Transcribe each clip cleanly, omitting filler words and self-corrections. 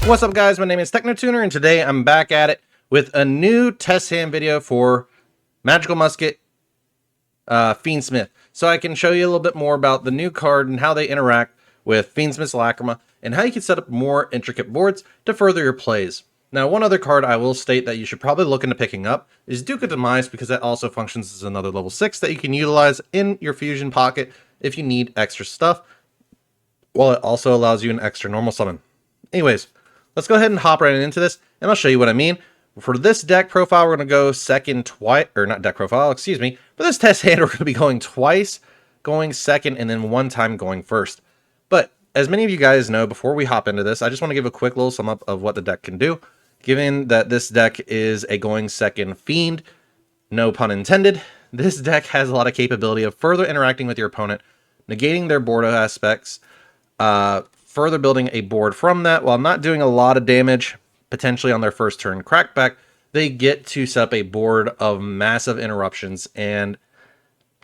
What's up, guys? My name is TechnoTuner, and today I'm back at it with a new test hand video for Magical Musket Fiendsmith. So I can show you a little bit more about the new card and how they interact with Fiendsmith's Lacrima, and how you can set up more intricate boards to further your plays. Now, one other card I will state that you should probably look into picking up is Duke of Demise, because that also functions as another level 6 that you can utilize in your fusion pocket if you need extra stuff, while it also allows you an extra normal summon. Anyways, let's go ahead and hop right into this, and I'll show you what I mean. For this deck profile, we're going to go second twice, or not deck profile, excuse me. For this test hand, we're going to be going twice, going second, and then one time going first. But as many of you guys know, before we hop into this, I just want to give a quick little sum up of what the deck can do. Given that this deck is a going second fiend, no pun intended, this deck has a lot of capability of further interacting with your opponent, negating their board aspects, further building a board from that while not doing a lot of damage, potentially on their first turn crackback. They get to set up a board of massive interruptions and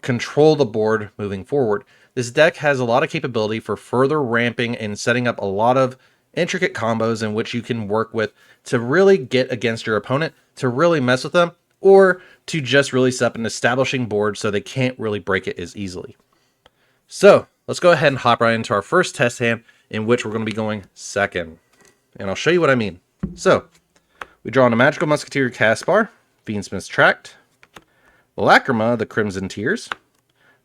control the board moving forward. This deck has a lot of capability for further ramping and setting up a lot of intricate combos in which you can work with to really get against your opponent, to really mess with them, or to just really set up an establishing board so they can't really break it as easily. So let's go ahead and hop right into our first test hand, in which we're going to be going second. And I'll show you what I mean. So, we draw on a Magical Musketeer Caspar, Fiendsmith's Tract, Lacrima, the Crimson Tears,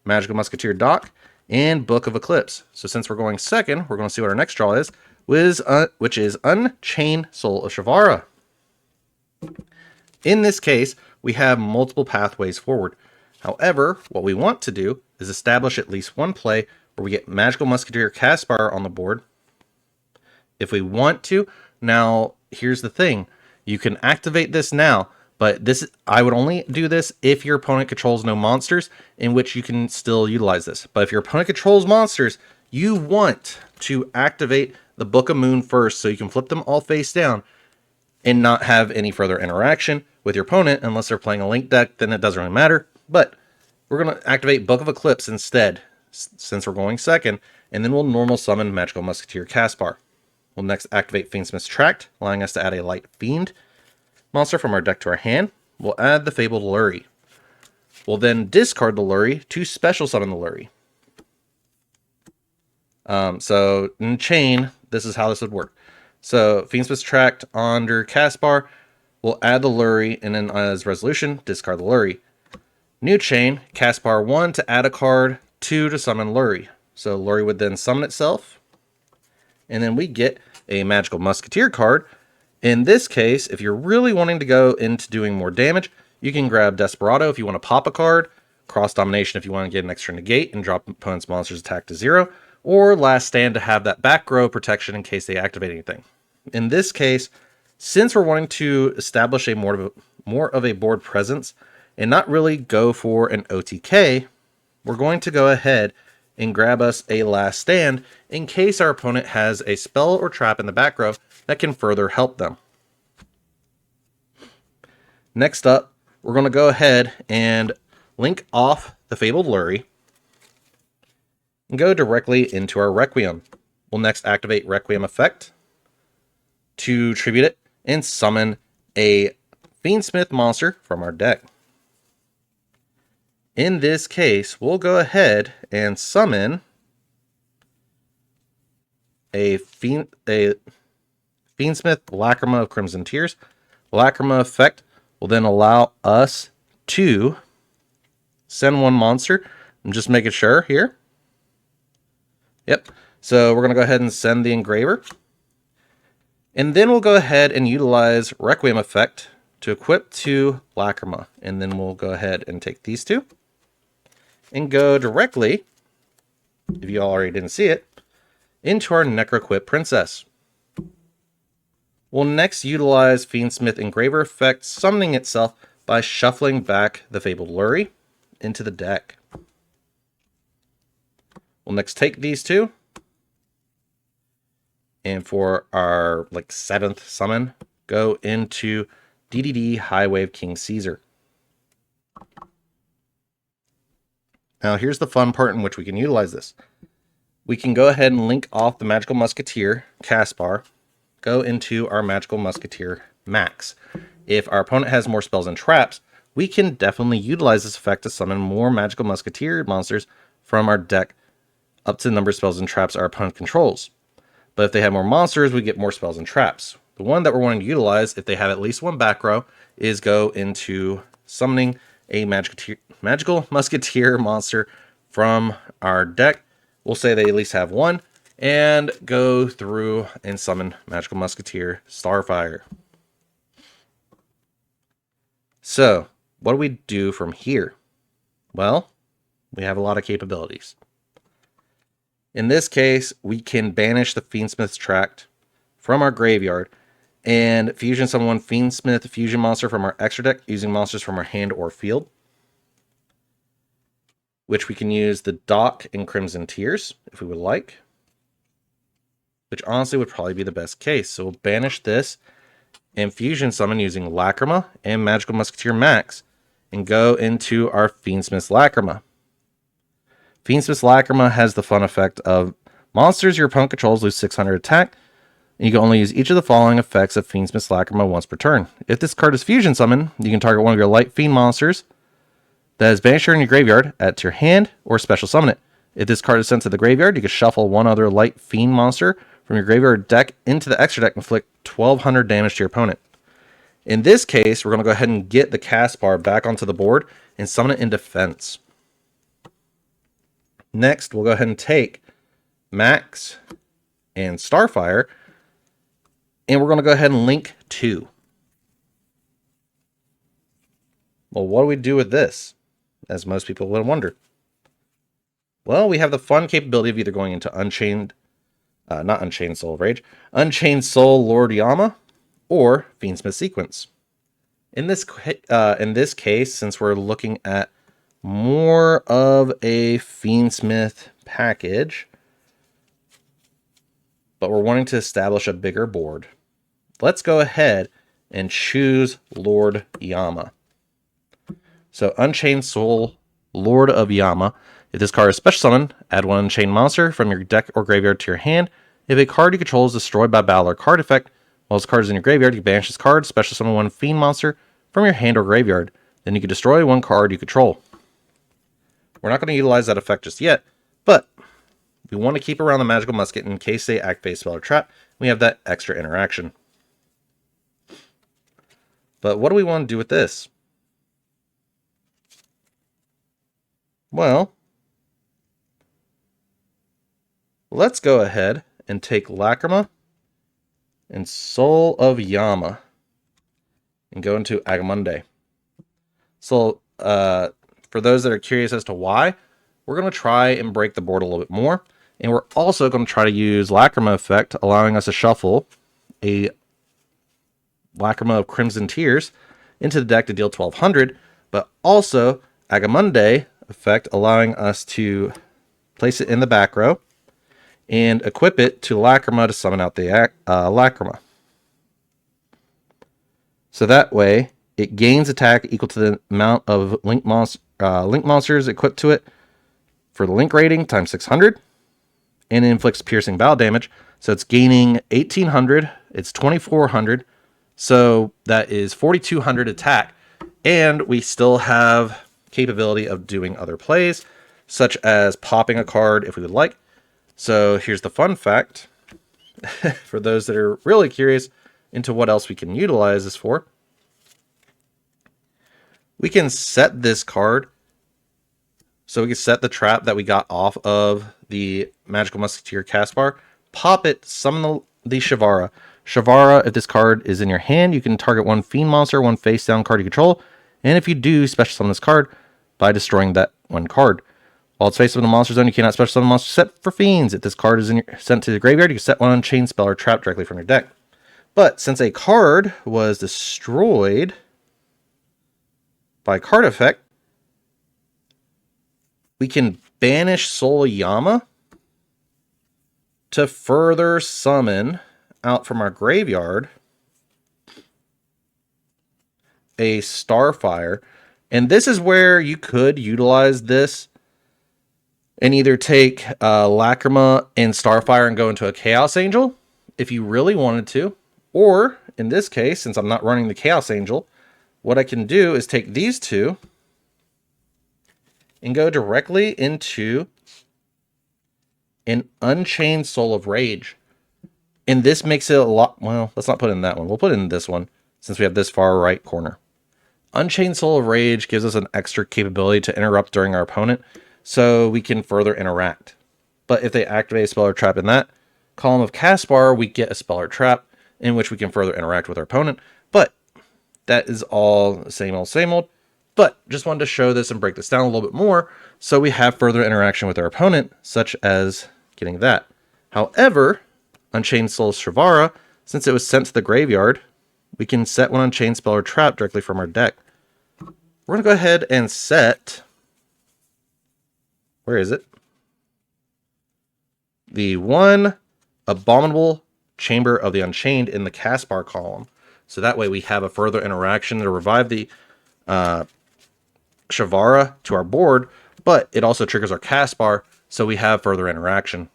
Magical Musketeer Dock, and Book of Eclipse. So since we're going second, we're going to see what our next draw is, which is Unchained Soul of Shavara. In this case, we have multiple pathways forward. However, what we want to do is establish at least one play where we get Magical Musketeer Caspar on the board. If we want to, now here's the thing. You can activate this now, but I would only do this if your opponent controls no monsters, in which you can still utilize this. But if your opponent controls monsters, you want to activate the Book of Moon first so you can flip them all face down and not have any further interaction with your opponent unless they're playing a link deck. Then it doesn't really matter. But we're going to activate Book of Eclipse instead, since we're going second, and then we'll normal summon Magical Musketeer Caspar. We'll next activate Fiendsmith's Tract, allowing us to add a light fiend monster from our deck to our hand. We'll add the Fabled Lurry. We'll then discard the Lurry to special summon the Lurry. So in chain, this is how this would work. So Fiendsmith's Tract under Caspar, we'll add the Lurry, and then as resolution, discard the Lurry. New chain, Caspar 1 to add a card, 2 to summon Lurry. So Lurry would then summon itself, and then we get a Magical Musketeer card. In this case, if you're really wanting to go into doing more damage, you can grab Desperado if you want to pop a card, Cross Domination if you want to get an extra negate and drop opponent's monster's attack to 0, or Last Stand to have that back row protection in case they activate anything. In this case, since we're wanting to establish a more of a board presence and not really go for an OTK, we're going to go ahead and grab us a Last Stand in case our opponent has a spell or trap in the back row that can further help them. Next up, we're going to go ahead and link off the Fabled Lurry and go directly into our Requiem. We'll next activate Requiem effect to tribute it and summon a Fiendsmith monster from our deck. In this case, we'll go ahead and summon a Fiendsmith Lacrima of Crimson Tears. Lacrima effect will then allow us to send one monster. I'm just making sure here. Yep. So we're going to go ahead and send the Engraver. And then we'll go ahead and utilize Requiem effect to equip to Lacrima. And then we'll go ahead and take these two and go directly, if you already didn't see it, into our Necroquip Princess. We'll next utilize Fiendsmith Engraver effect, summoning itself by shuffling back the Fabled Lurry into the deck. We'll next take these two, and for our 7th summon, go into DDD High Wave King Caesar. Now here's the fun part in which we can utilize this. We can go ahead and link off the Magical Musketeer, Caspar, go into our Magical Musketeer Max. If our opponent has more spells and traps, we can definitely utilize this effect to summon more Magical Musketeer monsters from our deck up to the number of spells and traps our opponent controls. But if they have more monsters, we get more spells and traps. The one that we're wanting to utilize, if they have at least one back row, is go into summoning a Magical Musketeer monster from our deck. We'll say they at least have one, and go through and summon Magical Musketeer Starfire. So, what do we do from here? Well, we have a lot of capabilities. In this case, we can banish the Fiendsmith tract from our graveyard and fusion summon one Fiendsmith fusion monster from our extra deck using monsters from our hand or field, which we can use the Dock and Crimson Tears if we would like, which honestly would probably be the best case. So we'll banish this and fusion summon using Lacrima and Magical Musketeer Max and go into our Fiendsmith Lacrima. Fiendsmith Lacrima has the fun effect of monsters your opponent controls lose 600 attack, and you can only use each of the following effects of Fiendsmith Lacrima once per turn. If this card is fusion summon, you can target one of your light fiend monsters that is banished in your graveyard, add it to your hand, or special summon it. If this card is sent to the graveyard, you can shuffle one other light fiend monster from your graveyard deck into the extra deck and inflict 1200 damage to your opponent. In this case, we're going to go ahead and get the cast bar back onto the board and summon it in defense. Next, we'll go ahead and take Max and Starfire, and we're going to go ahead and link 2. Well, what do we do with this? As most people would wonder. Well, we have the fun capability of either going into Unchained Soul Lord Yama, or Fiendsmith Sequence. In this case, since we're looking at more of a Fiendsmith package, but we're wanting to establish a bigger board, let's go ahead and choose Lord Yama. So Unchained Soul Lord of Yama. If this card is special summon, add one Unchained monster from your deck or graveyard to your hand. If a card you control is destroyed by battle or card effect, while this card is in your graveyard, you banish this card, special summon one fiend monster from your hand or graveyard. Then you can destroy one card you control. We're not going to utilize that effect just yet, but we want to keep around the Magical Musket in case they activate a spell or trap. We have that extra interaction. But what do we want to do with this? Well, let's go ahead and take Lacrima and Soul of Yama and go into Agamonde. So, for those that are curious as to why, we're going to try and break the board a little bit more. And we're also going to try to use Lacrima effect, allowing us to shuffle a Lacrima of Crimson Tears into the deck to deal 1200, but also Agamonde effect, allowing us to place it in the back row and equip it to Lacrima to summon out the Lacrima. So that way, it gains attack equal to the amount of link monsters equipped to it for the link rating times 600, and it inflicts piercing battle damage. So it's gaining 1800, it's 2400, so that is 4200 attack, and we still have capability of doing other plays, such as popping a card if we would like. So here's the fun fact, for those that are really curious into what else we can utilize this for. We can set this card, so we can set the trap that we got off of the Magical Musketeer cast bar, pop it, summon the Shavara. Shavara, if this card is in your hand, you can target one fiend monster, one face down card you control, and if you do, special summon this card by destroying that one card. While it's face up in the monster zone, you cannot special summon a monster set for fiends. If this card is sent to the graveyard, you can set one Unchained spell or trap directly from your deck. But since a card was destroyed by card effect, we can banish Soul Yama to further summon out from our graveyard a Starfire. And this is where you could utilize this and either take Lacrima and Starfire and go into a Chaos Angel, if you really wanted to, or in this case, since I'm not running the Chaos Angel, what I can do is take these two and go directly into an Unchained Soul of Rage. And this makes it a lot, well, let's not put it in that one. We'll put it in this one, since we have this far right corner. Unchained Soul of Rage gives us an extra capability to interrupt during our opponent, so we can further interact. But if they activate a spell or trap in that column of cast bar, we get a spell or trap in which we can further interact with our opponent. But that is all same old, same old. But just wanted to show this and break this down a little bit more so we have further interaction with our opponent, such as getting that. However, Unchained Soul Shavara, since it was sent to the graveyard, we can set one Unchained spell or trap directly from our deck. We're going to go ahead and set, where is it? The one Abominable Chamber of the Unchained in the cast bar column. So that way we have a further interaction to revive the Shavara to our board, but it also triggers our cast bar, so we have further interaction.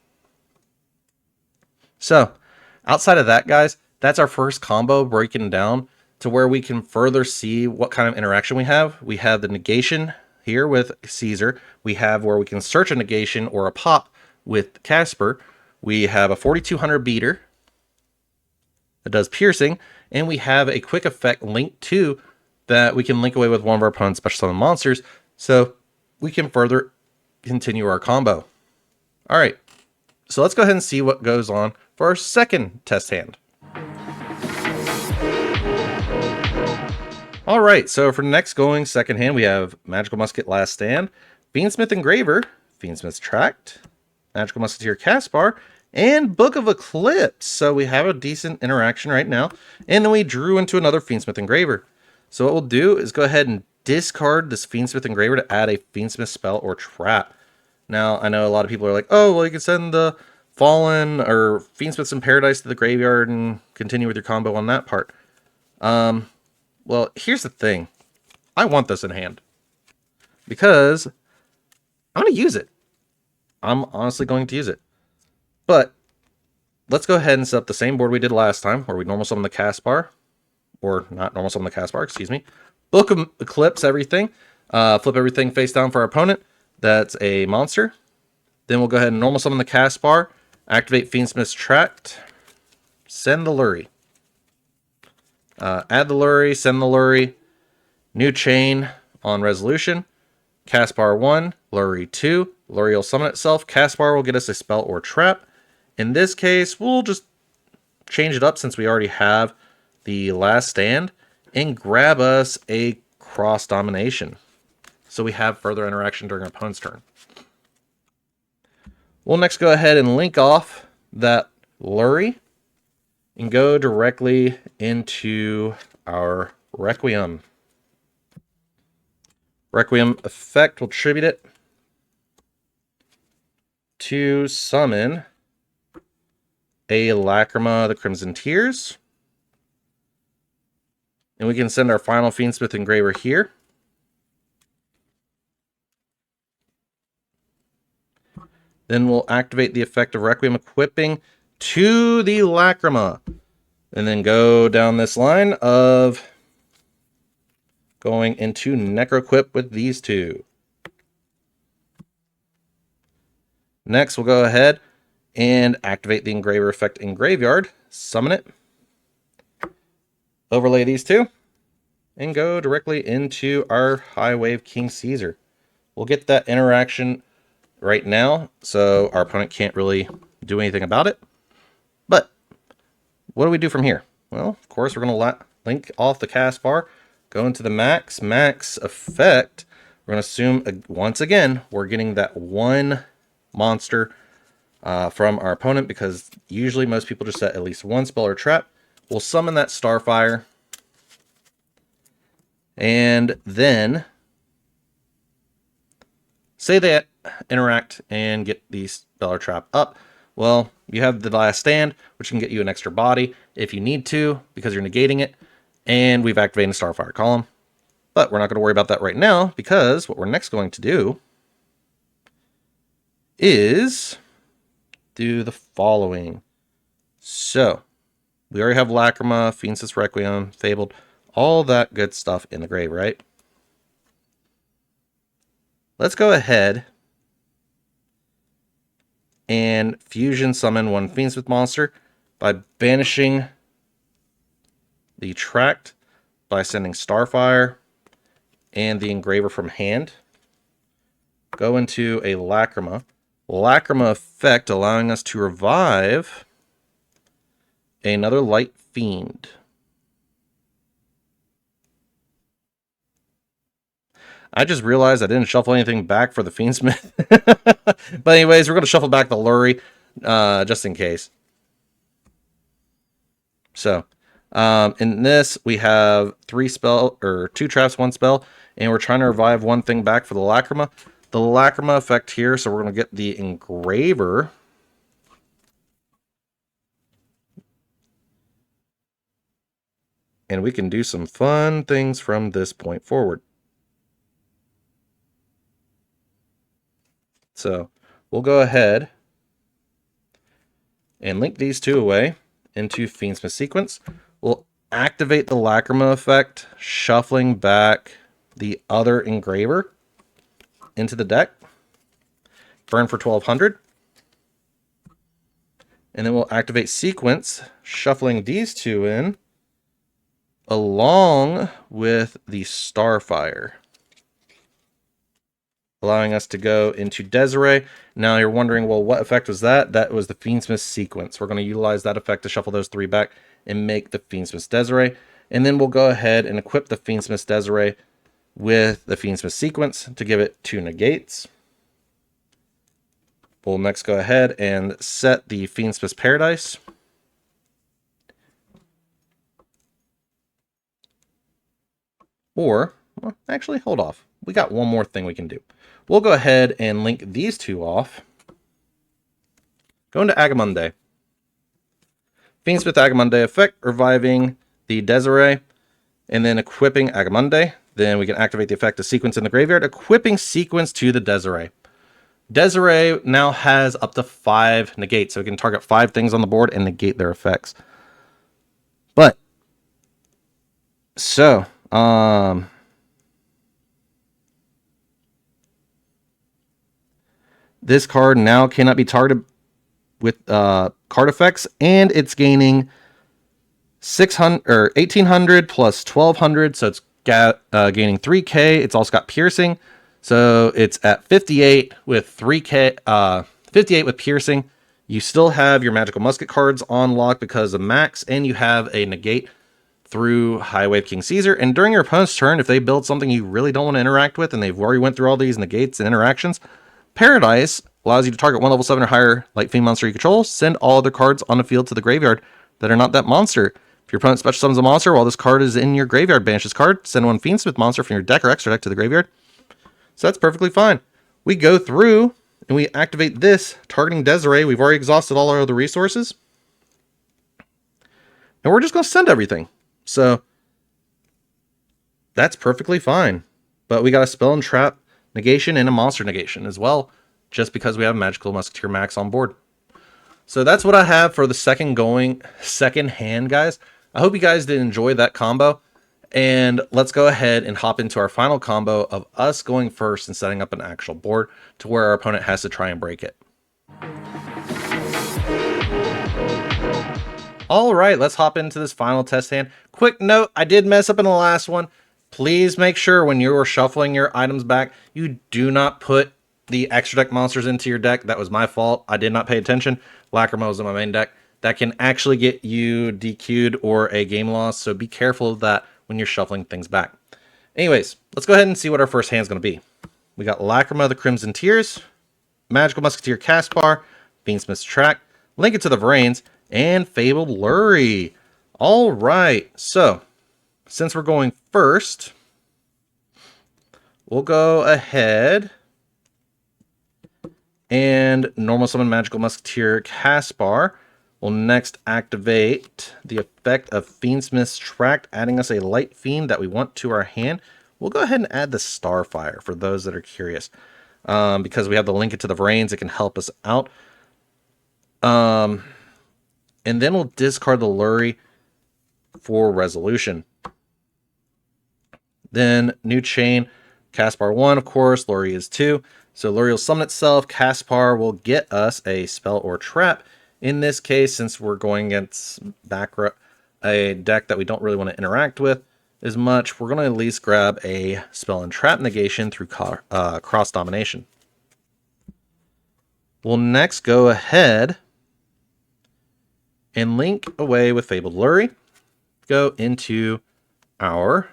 So, outside of that, guys, that's our first combo breaking down to where we can further see what kind of interaction we have. We have the negation here with Caesar. We have where we can search a negation or a pop with Casper. We have a 4200 beater that does piercing, and we have a quick effect linked to that we can link away with one of our opponent's special summon monsters, so we can further continue our combo. All right, so let's go ahead and see what goes on for our second test hand. All right, so for the next going second hand, we have Magical Musket Last Stand, Fiendsmith Engraver, Fiendsmith's Tract, Magical Musketeer Caspar, and Book of Eclipse. So we have a decent interaction right now. And then we drew into another Fiendsmith Engraver. So what we'll do is go ahead and discard this Fiendsmith Engraver to add a Fiendsmith spell or trap. Now, I know a lot of people are like, oh, well, you can send the Fallen or Fiendsmiths in Paradise to the graveyard and continue with your combo on that part. Well, here's the thing. I want this in hand because I'm going to use it. I'm honestly going to use it. But let's go ahead and set up the same board we did last time, where we normal summon the cast bar, or not normal summon the cast bar, excuse me. Book of Eclipse everything, flip everything face down for our opponent. That's a monster. Then we'll go ahead and normal summon the cast bar, activate Fiendsmith's Tract, send the Lurie. Add the Lurie, send the Lurie, new chain on resolution, cast bar 1, Lurie 2, Lurie will summon itself, cast bar will get us a spell or trap. In this case, we'll just change it up since we already have the Last Stand and grab us a Cross Domination. So we have further interaction during our opponent's turn. We'll next go ahead and link off that Lurie and go directly into our Requiem. Requiem effect will tribute it to summon a Lacrima of the Crimson Tears. And we can send our final Fiendsmith Engraver here. Then we'll activate the effect of Requiem equipping to the Lacrima. And then go down this line of going into Necroquip with these two. Next, we'll go ahead and activate the Engraver effect in Graveyard. Summon it. Overlay these two. And go directly into our High Wave King Caesar. We'll get that interaction right now, so our opponent can't really do anything about it. But what do we do from here? Well, of course, we're going to link off the cast bar, go into the max effect. We're going to assume, once again, we're getting that one monster from our opponent, because usually most people just set at least one spell or trap. We'll summon that Starfire, and then say they interact and get the spell or trap up. Well, you have the Last Stand, which can get you an extra body if you need to, because you're negating it. And we've activated a Starfire column. But we're not going to worry about that right now, because what we're next going to do is do the following. So, we already have Lacrima, Fiendsmith Requiem, Fabled, all that good stuff in the grave, right? Let's go ahead and fusion summon one Fiendsmith monster by banishing the Tract, by sending Starfire and the Engraver from hand. Go into a Lacrima. Lacrima effect allowing us to revive another Light Fiend. I just realized I didn't shuffle anything back for the Fiendsmith. But anyways, we're going to shuffle back the Lurie, just in case. So, in this, we have 2 traps, 1 spell, and we're trying to revive one thing back for the Lacrima. The Lacrima effect here, so we're going to get the Engraver. And we can do some fun things from this point forward. So, we'll go ahead and link these 2 away into Fiendsmith sequence. We'll activate the Lacrima effect, shuffling back the other Engraver into the deck. Burn for 1200. And then we'll activate sequence, shuffling these 2 in, along with the Starfire, allowing us to go into Desiree. Now you're wondering, well, what effect was that? That was the Fiendsmith sequence. We're going to utilize that effect to shuffle those 3 back and make the Fiendsmith Desiree. And then we'll go ahead and equip the Fiendsmith Desiree with the Fiendsmith sequence to give it 2 negates. We'll next go ahead and set the Fiendsmith Paradise. Or, well, actually, hold off. We got one more thing we can do. We'll go ahead and link these 2 off. Go into Agamonde. Fiendsmith Agamonde effect, reviving the Desiree, and then equipping Agamonde. Then we can activate the effect of sequence in the graveyard, equipping sequence to the Desiree. Desiree now has up to 5 negates, so we can target 5 things on the board and negate their effects. But, so, this card now cannot be targeted with card effects, and it's gaining 1800 plus 1200, so it's gaining 3k. It's also got piercing, so it's at 58 with 3k, 58 with piercing. You still have your Magical Musket cards on lock because of Max, and you have a negate through Highway of King Caesar. And during your opponent's turn, if they build something you really don't want to interact with, and they've already went through all these negates and interactions, Paradise allows you to target 1 level 7 or higher Light Fiend monster you control. Send all other cards on the field to the graveyard that are not that monster. If your opponent special summons a monster while this card is in your graveyard, banish this card. Send 1 Fiendsmith monster from your deck or extra deck to the graveyard. So that's perfectly fine. We go through and we activate this, targeting Desiree. We've already exhausted all our other resources. And we're just going to send everything. So that's perfectly fine. But we got a spell and trap negation and a monster negation as well, just because we have Magical Musketeer Max on board. So that's what I have for the second hand, guys. I hope you guys did enjoy that combo. And let's go ahead and hop into our final combo of us going first and setting up an actual board to where our opponent has to try and break it. All right, let's hop into this final test hand. Quick note, I did mess up in the last one. Please make sure when you are shuffling your items back, you do not put the extra deck monsters into your deck. That was my fault. I did not pay attention. Lacrima was in my main deck. That can actually get you DQ'd or a game loss, so be careful of that when you're shuffling things back. Anyways, let's go ahead and see what our first hand is going to be. We got Lacrima, the Crimson Tears, Magical Musketeer Caspar, Fiendsmith's Tract, Link It to the Vrains, and Fabled Lurie. All right, so since we're going first, we'll go ahead and normal summon Magical Musketeer Caspar. We'll next activate the effect of Fiendsmith's Tract, adding us a Light Fiend that we want to our hand. We'll go ahead and add the Starfire for those that are curious. Because we have the Link It to the Vrains, it can help us out. And then we'll discard the Lurry for resolution. Then new chain, Caspar 1, of course, Lurry is 2. So Lurry will summon itself, Caspar will get us a spell or trap. In this case, since we're going against a deck that we don't really want to interact with as much, we're going to at least grab a spell and trap negation through cross domination. We'll next go ahead and link away with Fabled Lurry. Go into our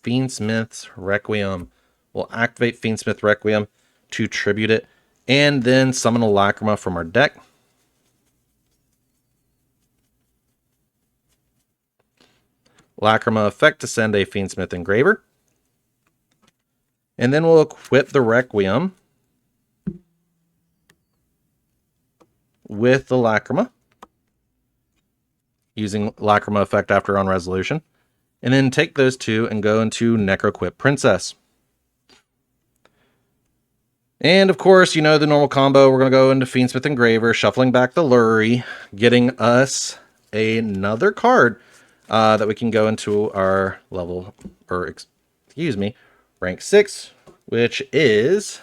Fiendsmith's Requiem. We'll activate Fiendsmith Requiem to tribute it, and then summon a Lacrima from our deck. Lacrima effect to send a Fiendsmith Engraver. And then we'll equip the Requiem with the Lacrima, using Lacrima effect after on resolution. And then take those two and go into Necroquip Princess. And of course, you know the normal combo. We're going to go into Fiendsmith Engraver, shuffling back the Lurry, getting us another card that we can go into our rank 6, which is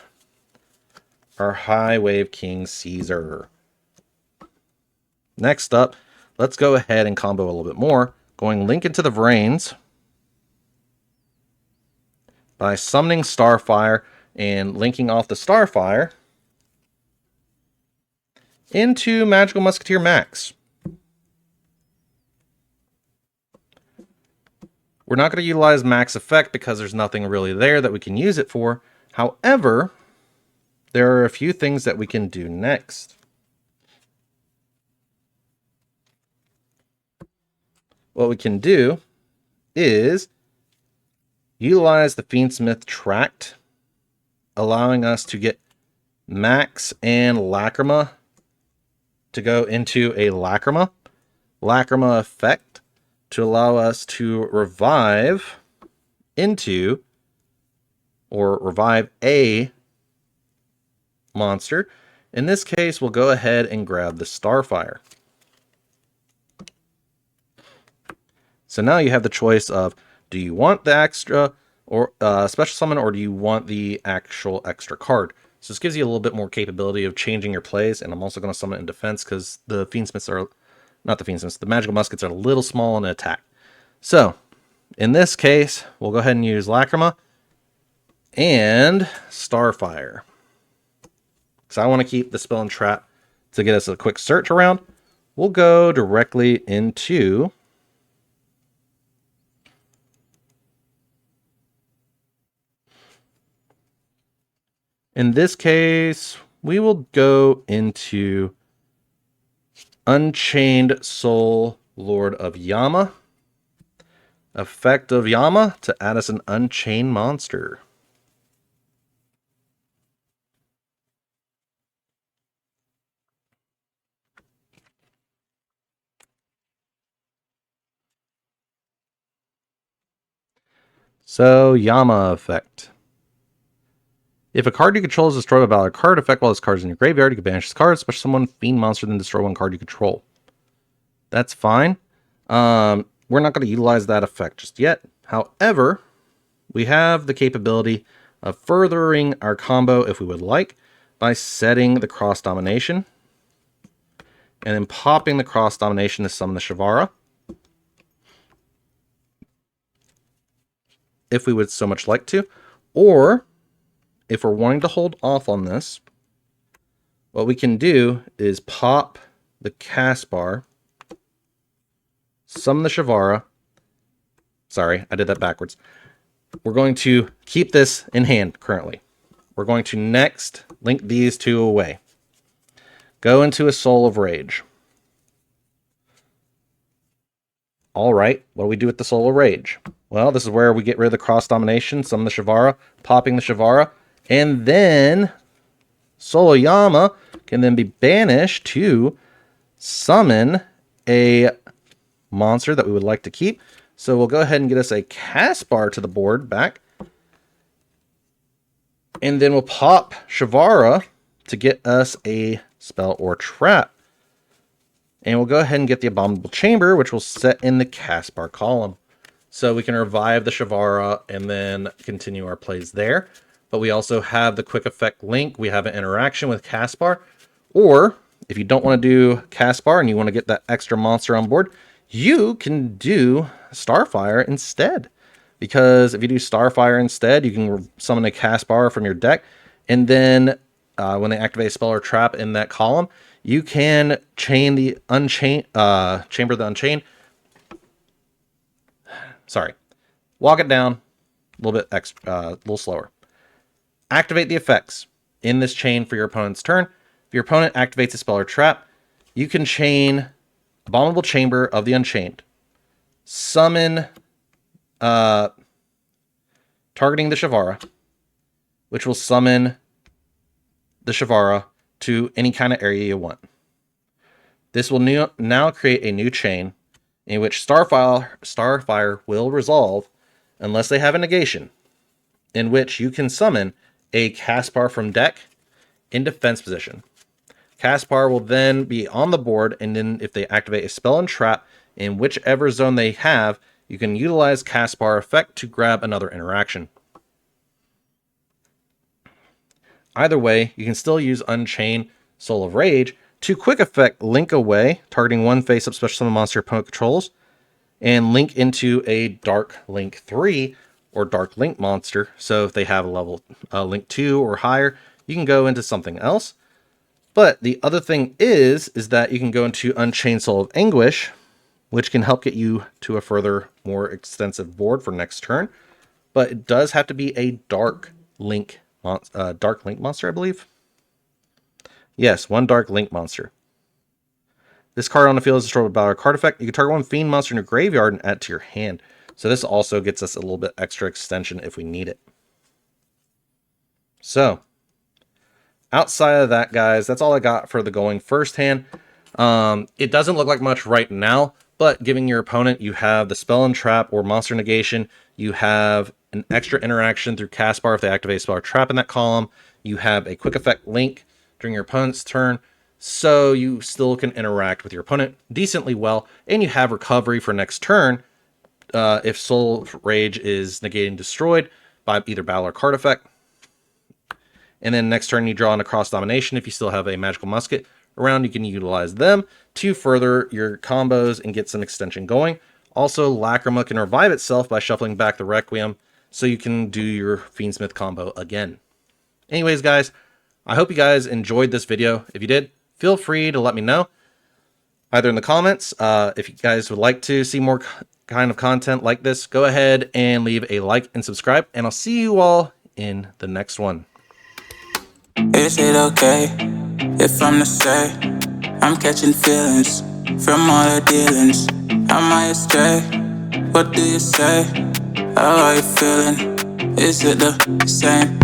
our High Wave King Caesar. Next up, let's go ahead and combo a little bit more, going Link into the Vrains by summoning Starfire and linking off the Starfire into Magical Musketeer Max. We're not going to utilize Max effect because there's nothing really there that we can use it for. However, there are a few things that we can do next. What we can do is utilize the Fiendsmith Tract, allowing us to get Max and Lacrima to go into a Lacrima effect to allow us to revive into, or revive a monster. In this case, we'll go ahead and grab the Starfire. So now you have the choice of, do you want the extra or special summon, or do you want the actual extra card? So this gives you a little bit more capability of changing your plays, and I'm also going to summon it in defense because the Fiendsmiths are, not the Fiendsmiths, the Magical Muskets are a little small in attack. So in this case, we'll go ahead and use Lacrima and Starfire, because I want to keep the spell and trap to get us a quick search around. We'll go directly into in this case, we will go into Unchained Soul, Lord of Yama. Effect of Yama to add us an Unchained monster. So, Yama effect. If a card you control is destroyed by a valid card effect while this card is in your graveyard, you can banish this card, especially someone fiend monster, then destroy one card you control. That's fine. We're not going to utilize that effect just yet. However, we have the capability of furthering our combo if we would like by setting the cross domination and then popping the cross domination to summon the Shavara, if we would so much like to. Or if we're wanting to hold off on this, what we can do is pop the Caspar, summon the Shavara. Sorry, I did that backwards. We're going to keep this in hand currently. We're going to next link these two away. Go into a Soul of Rage. All right, what do we do with the Soul of Rage? Well, this is where we get rid of the cross domination, summon the Shavara, popping the Shavara, and then Soul of Yama can then be banished to summon a monster that we would like to keep. So we'll go ahead and get us a Caspar to the board back. And then we'll pop Shavara to get us a spell or trap. And we'll go ahead and get the Abominable Chamber, which will set in the cast bar column. So we can revive the Shavara and then continue our plays there. But we also have the quick effect link. We have an interaction with cast bar. Or if you don't want to do cast bar and you want to get that extra monster on board, you can do Starfire instead. Because if you do Starfire instead, you can summon a cast bar from your deck. And then when they activate a spell or trap in that column, you can chain the chamber the Unchained. Sorry. Walk it down a little bit a little slower. Activate the effects in this chain for your opponent's turn. If your opponent activates a spell or trap, you can chain Abominable Chamber of the Unchained. Summon targeting the Shavara, which will summon the Shavara to any kind of area you want. This will now create a new chain in which Starfire will resolve unless they have a negation, in which you can summon a Caspar from deck in defense position. Caspar will then be on the board, and then if they activate a spell and trap in whichever zone they have, you can utilize Caspar effect to grab another interaction. Either way, you can still use Unchain Soul of Rage to quick effect link away, targeting one face-up special summon monster your opponent controls, and link into a Dark Link 3 or Dark Link monster. So if they have a level Link 2 or higher, you can go into something else. But the other thing is that you can go into Unchained Soul of Anguish, which can help get you to a further, more extensive board for next turn. But it does have to be a Dark Link monster, I believe. Yes, one Dark Link monster. This card on the field is destroyed by a card effect. You can target one Fiend monster in your graveyard and add to your hand. So this also gets us a little bit extra extension if we need it. So, outside of that, guys, that's all I got for the going first hand. It doesn't look like much right now, but giving your opponent, you have the spell and trap or monster negation. You have an extra interaction through Caspar if they activate a spell or trap in that column. You have a quick effect link during your opponent's turn, so you still can interact with your opponent decently well, and you have recovery for next turn if Soul Rage is negated and destroyed by either battle or card effect. And then next turn you draw on a cross domination. If you still have a magical musket around, you can utilize them to further your combos and get some extension going. Also, Lacrima can revive itself by shuffling back the Requiem, so you can do your Fiendsmith combo again. Anyways, guys, I hope you guys enjoyed this video. If you did, feel free to let me know, either in the comments. If you guys would like to see more kind of content like this, go ahead and leave a like and subscribe, and I'll see you all in the next one. Is it okay if I'm to say I'm catching feelings from all the dealings? Am I astray? What do you say? How are you feeling? Is it the same?